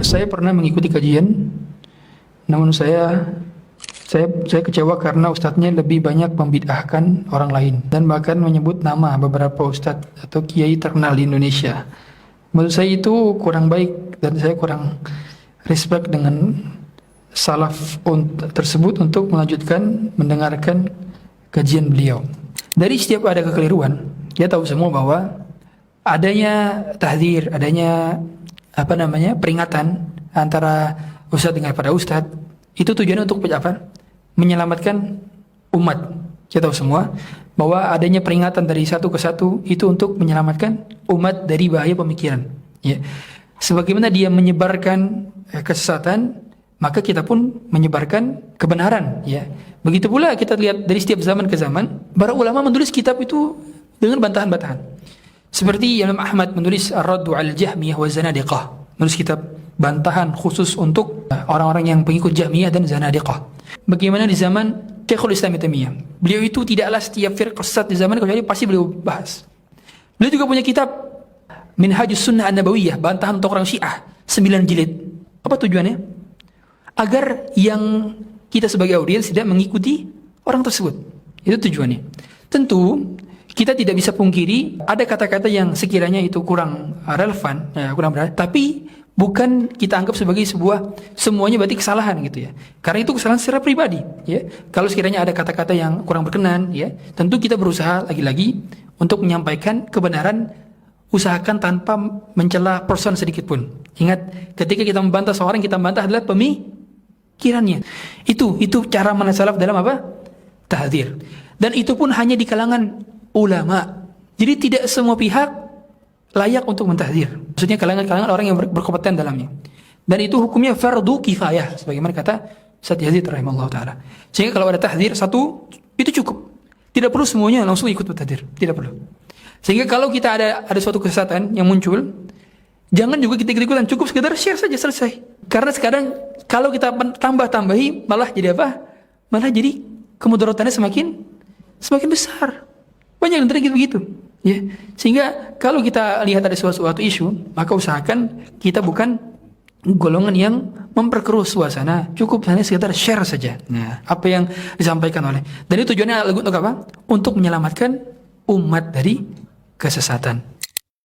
Saya pernah mengikuti kajian, namun saya kecewa karena ustadznya lebih banyak membid'ahkan orang lain dan bahkan menyebut nama beberapa ustadz atau kiai terkenal di Indonesia. Menurut saya itu kurang baik dan saya kurang respect dengan salaf tersebut untuk melanjutkan mendengarkan kajian beliau. Dari setiap ada kekeliruan, dia tahu semua bahwa adanya tahdzir, adanya peringatan antara ustadz dengan pada ustadz, itu tujuannya untuk apa? Menyelamatkan umat. Kita tahu semua bahwa adanya peringatan dari satu ke satu itu untuk menyelamatkan umat dari bahaya pemikiran. Ya. Sebagaimana dia menyebarkan kesesatan, maka kita pun menyebarkan kebenaran. Ya. Begitu pula kita lihat dari setiap zaman ke zaman, para ulama menulis kitab itu dengan bantahan-bantahan. Seperti Imam Ahmad menulis Ar-Raddu 'alal Jahmiyah wa Zanadiqah, menulis kitab bantahan khusus untuk orang-orang yang pengikut Jahmiyah dan Zanadiqah. Bagaimana di zaman Syekhul Islam Ibnu Taimiyah, beliau itu tidaklah setiap firqah sesat di zaman kecuali pasti beliau bahas. Beliau juga punya kitab Minhajus Sunnah An-Nabawiyah, bantahan untuk orang Syiah, 9 jilid. Apa tujuannya? Agar yang kita sebagai audiens tidak mengikuti orang tersebut. Itu tujuannya. Tentu kita tidak bisa pungkiri ada kata-kata yang sekiranya itu kurang relevan, kurang benar, tapi bukan kita anggap sebagai semuanya berarti kesalahan gitu ya. Karena itu kesalahan secara pribadi, ya. Kalau sekiranya ada kata-kata yang kurang berkenan, ya, tentu kita berusaha lagi-lagi untuk menyampaikan kebenaran, usahakan tanpa mencela person sedikit pun. Ingat, ketika kita membantah seorang, kita membantah adalah pemikirannya. Itu cara manhaj salaf dalam apa? Tahdzir. Dan itu pun hanya di kalangan ulama. Jadi tidak semua pihak layak untuk mentahdzir. Maksudnya kalangan orang yang berkompeten dalamnya. Dan itu hukumnya fardu kifayah, sebagaimana kata Ustaz Yazid rahimahullah taala. Sehingga kalau ada tahdzir satu, itu cukup. Tidak perlu semuanya langsung ikut bertahdzir, tidak perlu. Sehingga kalau kita ada suatu kesesatan yang muncul, jangan juga kita ikut-ikutan, cukup sekedar share saja, selesai. Karena sekarang kalau kita tambah-tambahi malah jadi apa? Malah jadi kemudaratannya semakin besar. Banyak yang terjadi begitu. Ya, sehingga kalau kita lihat ada suatu isu, maka usahakan kita bukan golongan yang memperkeruh suasana, cukup hanya sekedar share saja. Nah, apa yang disampaikan oleh, dan itu tujuannya untuk apa? Untuk menyelamatkan umat dari kesesatan.